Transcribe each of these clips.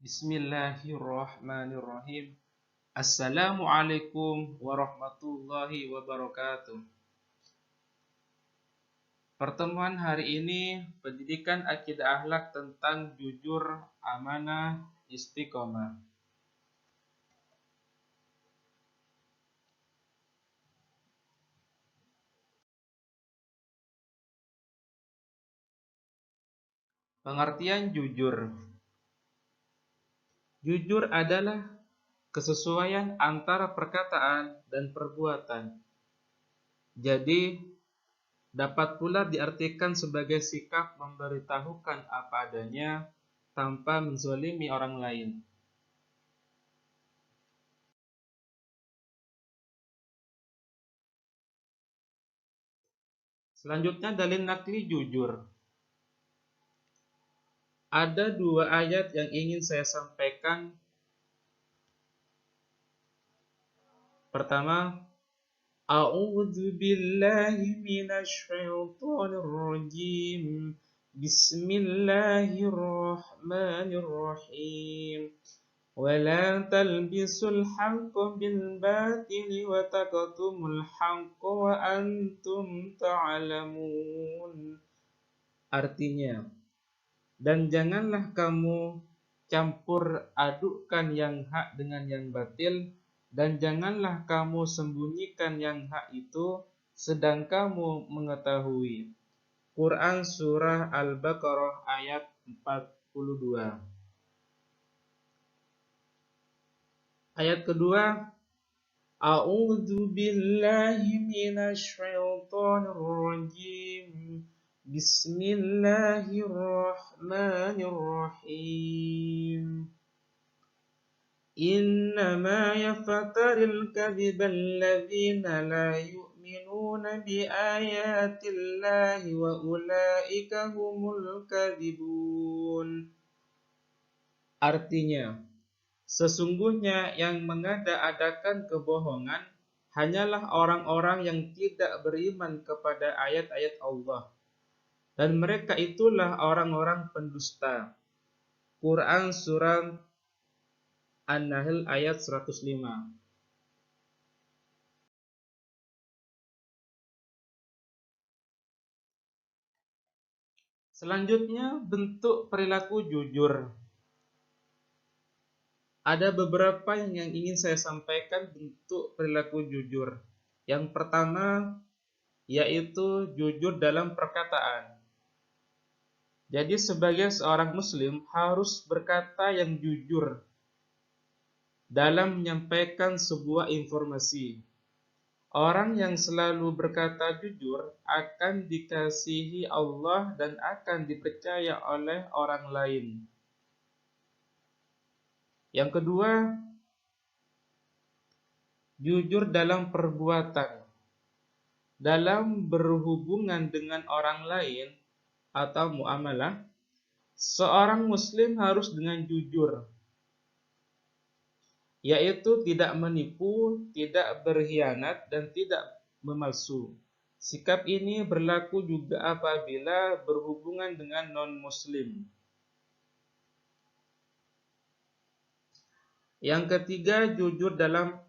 Bismillahirrahmanirrahim. Assalamualaikum warahmatullahi wabarakatuh. Pertemuan hari ini pendidikan akidah akhlak tentang jujur, amanah, istiqomah. Pengertian jujur. Jujur adalah kesesuaian antara perkataan dan perbuatan. Jadi, dapat pula diartikan sebagai sikap memberitahukan apa adanya tanpa menzalimi orang lain. Selanjutnya dalil nakli jujur. Ada dua ayat yang ingin saya sampaikan. Pertama, A'udzu billahi minasy syaithanir rajim. Bismillahirrahmanirrahim. ولا تلبسوا الحق بالباطل وتكتموا الحق وأنتم تعلمون. Artinya, dan janganlah kamu campur adukkan yang hak dengan yang batil, dan janganlah kamu sembunyikan yang hak itu sedang kamu mengetahui. Quran Surah Al-Baqarah ayat 42. Ayat kedua, A'udzu billahi minasy syaithanir rajim. Bismillahirrahmanirrahim. Innama yaftaril kadhiba alladzina la yu'minuna biayatillahi wa ulaika humul kadhibun. Artinya, sesungguhnya yang mengada-adakan kebohongan hanyalah orang-orang yang tidak beriman kepada ayat-ayat Allah, dan mereka itulah orang-orang pendusta. Quran Surah An-Nahl ayat 105. Selanjutnya, bentuk perilaku jujur. Ada beberapa yang ingin saya sampaikan bentuk perilaku jujur. Yang pertama, yaitu jujur dalam perkataan. Jadi sebagai seorang muslim harus berkata yang jujur dalam menyampaikan sebuah informasi. Orang yang selalu berkata jujur akan dikasihi Allah dan akan dipercaya oleh orang lain. Yang kedua, jujur dalam perbuatan. Dalam berhubungan dengan orang lain atau muamalah, seorang muslim harus dengan jujur, yaitu tidak menipu, tidak berkhianat, dan tidak memalsu. Sikap ini berlaku juga apabila berhubungan dengan non-muslim. Yang ketiga, jujur dalam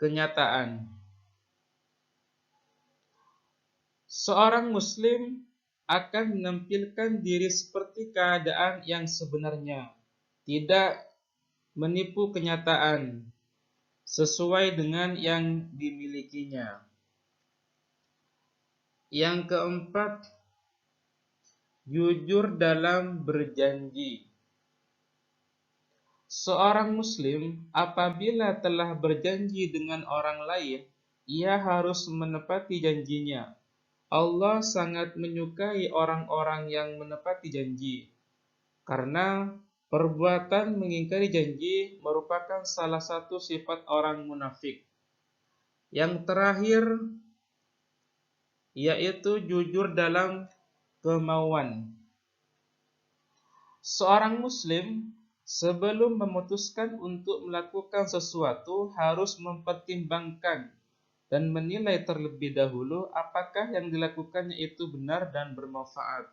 kenyataan. Seorang muslim akan menampilkan diri seperti keadaan yang sebenarnya, tidak menipu kenyataan, sesuai dengan yang dimilikinya. Yang keempat, jujur dalam berjanji. Seorang muslim apabila telah berjanji dengan orang lain, ia harus menepati janjinya. Allah sangat menyukai orang-orang yang menepati janji, karena perbuatan mengingkari janji merupakan salah satu sifat orang munafik. Yang terakhir, yaitu jujur dalam kemauan. Seorang muslim sebelum memutuskan untuk melakukan sesuatu harus mempertimbangkan dan menilai terlebih dahulu apakah yang dilakukannya itu benar dan bermanfaat.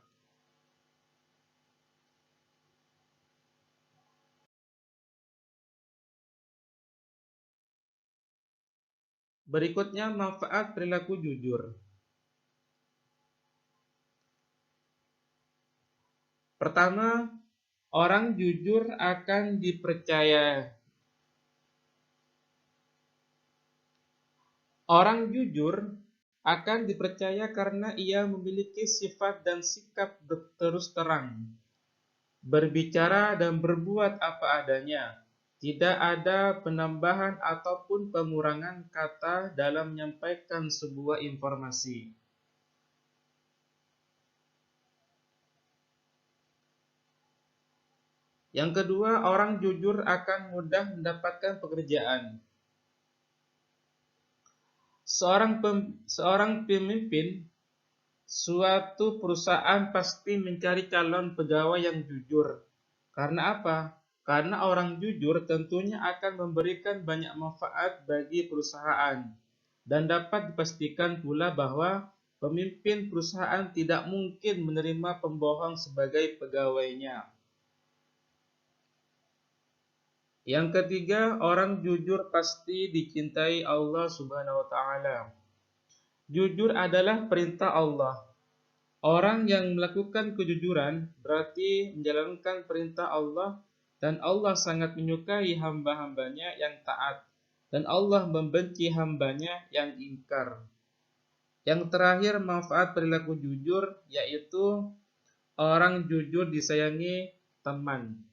Berikutnya, manfaat perilaku jujur. Pertama, orang jujur akan dipercaya. Orang jujur akan dipercaya karena ia memiliki sifat dan sikap terus terang, berbicara dan berbuat apa adanya. Tidak ada penambahan ataupun pengurangan kata dalam menyampaikan sebuah informasi. Yang kedua, orang jujur akan mudah mendapatkan pekerjaan. Seorang pemimpin suatu perusahaan pasti mencari calon pegawai yang jujur. Karena apa? Karena orang jujur tentunya akan memberikan banyak manfaat bagi perusahaan. Dan dapat dipastikan pula bahwa pemimpin perusahaan tidak mungkin menerima pembohong sebagai pegawainya. Yang ketiga, orang jujur pasti dicintai Allah Subhanahu wa taala. Jujur adalah perintah Allah. Orang yang melakukan kejujuran berarti menjalankan perintah Allah, dan Allah sangat menyukai hamba-hambanya yang taat, dan Allah membenci hambanya yang ingkar. Yang terakhir, manfaat perilaku jujur yaitu orang jujur disayangi teman.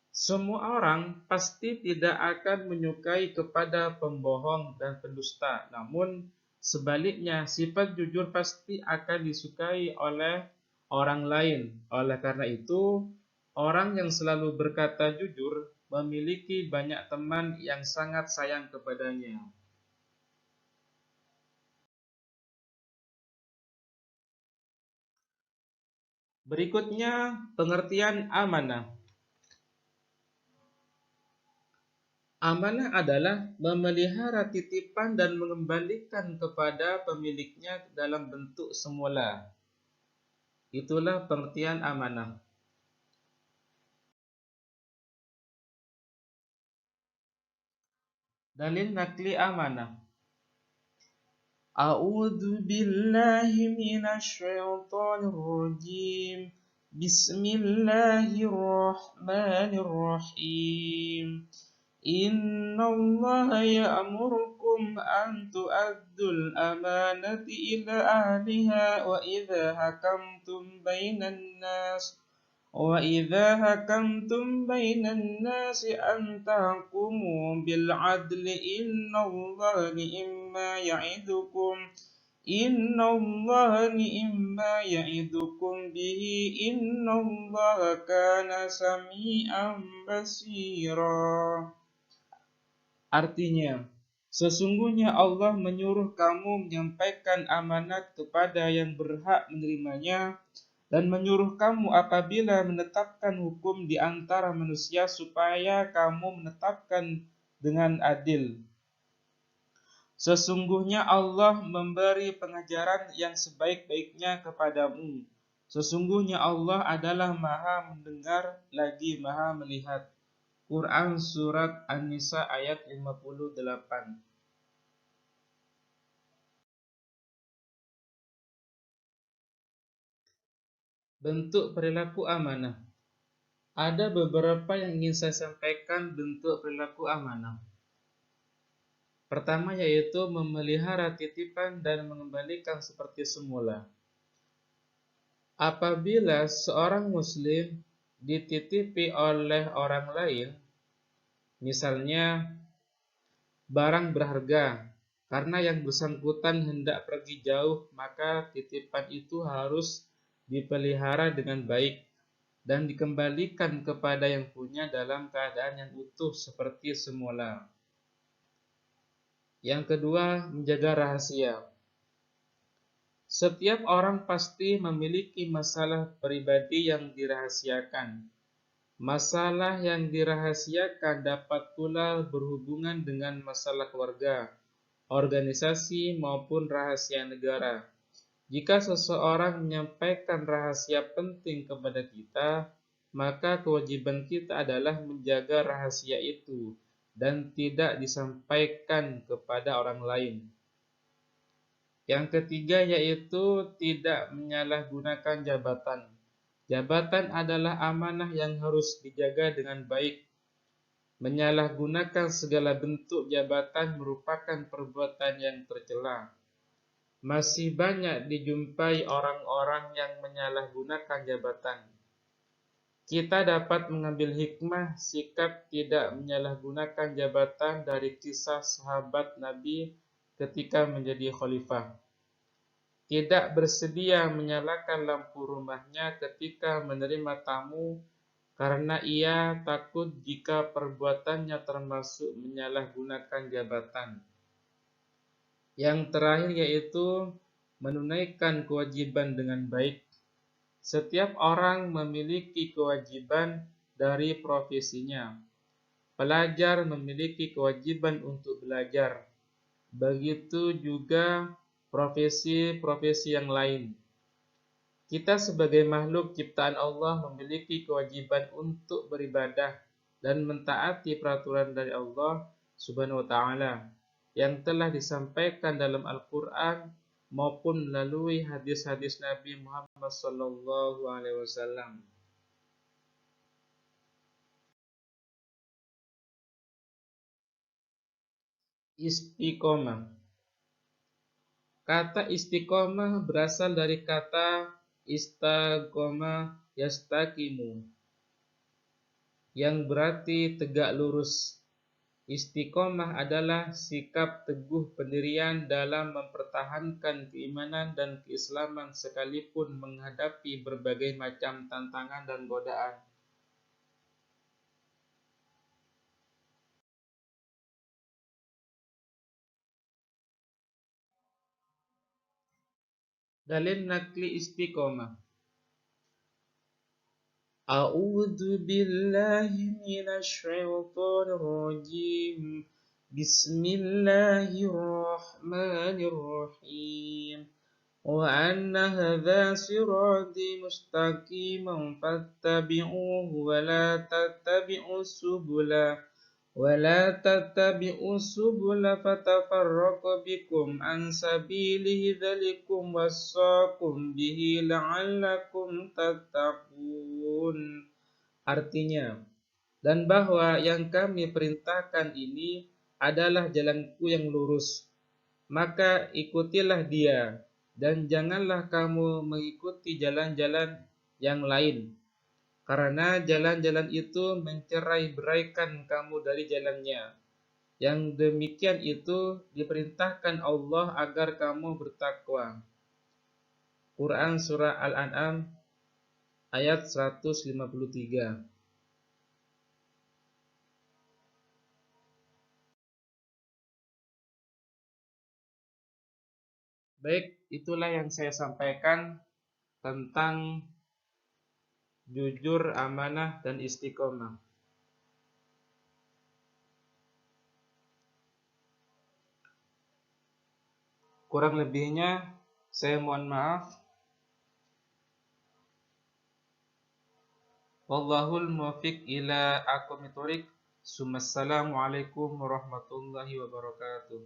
Semua orang pasti tidak akan menyukai kepada pembohong dan pendusta, namun sebaliknya sifat jujur pasti akan disukai oleh orang lain. Oleh karena itu, orang yang selalu berkata jujur memiliki banyak teman yang sangat sayang kepadanya. Berikutnya, pengertian amanah. Amanah adalah memelihara titipan dan mengembalikan kepada pemiliknya dalam bentuk semula. Itulah pengertian amanah. Dalil nakli amanah. A'udzu billahi minasy syaithanir rajim. Bismillahirrahmanirrahim. Innallaha ya'murukum an tu'addul amanati ila ahliha وإذا حكمتم بين الناس أن تحكموا بالعدل إن الله نعم يعظكم به إن الله كان سميعا بصيرا. Artinya, sesungguhnya Allah menyuruh kamu menyampaikan amanat kepada yang berhak menerimanya, dan menyuruh kamu apabila menetapkan hukum di antara manusia supaya kamu menetapkan dengan adil. Sesungguhnya Allah memberi pengajaran yang sebaik-baiknya kepadamu. Sesungguhnya Allah adalah Maha mendengar lagi Maha melihat. Quran Surat An-Nisa ayat 58. Bentuk perilaku amanah. Ada beberapa yang ingin saya sampaikan bentuk perilaku amanah. Pertama yaitu memelihara titipan dan mengembalikan seperti semula. Apabila seorang muslim dititipi oleh orang lain, misalnya barang berharga, karena yang bersangkutan hendak pergi jauh, maka titipan itu harus dipelihara dengan baik dan dikembalikan kepada yang punya dalam keadaan yang utuh seperti semula. Yang kedua, menjaga rahasia. Setiap orang pasti memiliki masalah pribadi yang dirahasiakan. Masalah yang dirahasiakan dapat pula berhubungan dengan masalah keluarga, organisasi, maupun rahasia negara. Jika seseorang menyampaikan rahasia penting kepada kita, maka kewajiban kita adalah menjaga rahasia itu dan tidak disampaikan kepada orang lain. Yang ketiga yaitu tidak menyalahgunakan jabatan. Jabatan adalah amanah yang harus dijaga dengan baik. Menyalahgunakan segala bentuk jabatan merupakan perbuatan yang tercela. Masih banyak dijumpai orang-orang yang menyalahgunakan jabatan. Kita dapat mengambil hikmah sikap tidak menyalahgunakan jabatan dari kisah sahabat Nabi ketika menjadi khalifah. Tidak bersedia menyalakan lampu rumahnya ketika menerima tamu karena ia takut jika perbuatannya termasuk menyalahgunakan jabatan. Yang terakhir yaitu menunaikan kewajiban dengan baik. Setiap orang memiliki kewajiban dari profesinya. Pelajar memiliki kewajiban untuk belajar. Begitu juga profesi-profesi yang lain. Kita sebagai makhluk ciptaan Allah memiliki kewajiban untuk beribadah dan mentaati peraturan dari Allah Subhanahu wa taala yang telah disampaikan dalam Al-Qur'an maupun melalui hadis-hadis Nabi Muhammad sallallahu alaihi wasallam. Istiqomah. Kata istiqomah berasal dari kata istaqomah yastaqimu yang berarti tegak lurus. Istiqomah adalah sikap teguh pendirian dalam mempertahankan keimanan dan keislaman sekalipun menghadapi berbagai macam tantangan dan godaan. Dalil nakli istiqomah. A'udzu billahi minasy syaithanir rajim. Bismillahirrahmanirrahim. Wa anna hadza sirati mustaqiman fattabi'uhu wa la tattabi'us subula fatafarraqa bikum an sabilihi dzalikum wassaqum bihi la'allakum tattaqun. Artinya, dan bahwa yang kami perintahkan ini adalah jalanku yang lurus, maka ikutilah dia, dan janganlah kamu mengikuti jalan-jalan yang lain, karena jalan-jalan itu mencerai-beraikan kamu dari jalannya. Yang demikian itu diperintahkan Allah agar kamu bertakwa. Quran Surah Al-An'am ayat 153. Baik, itulah yang saya sampaikan tentang jujur, amanah, dan istiqomah. Kurang lebihnya saya mohon maaf. Wallahul muwaffiq ila aqwamit thoriq. Assalamualaikum warahmatullahi wabarakatuh.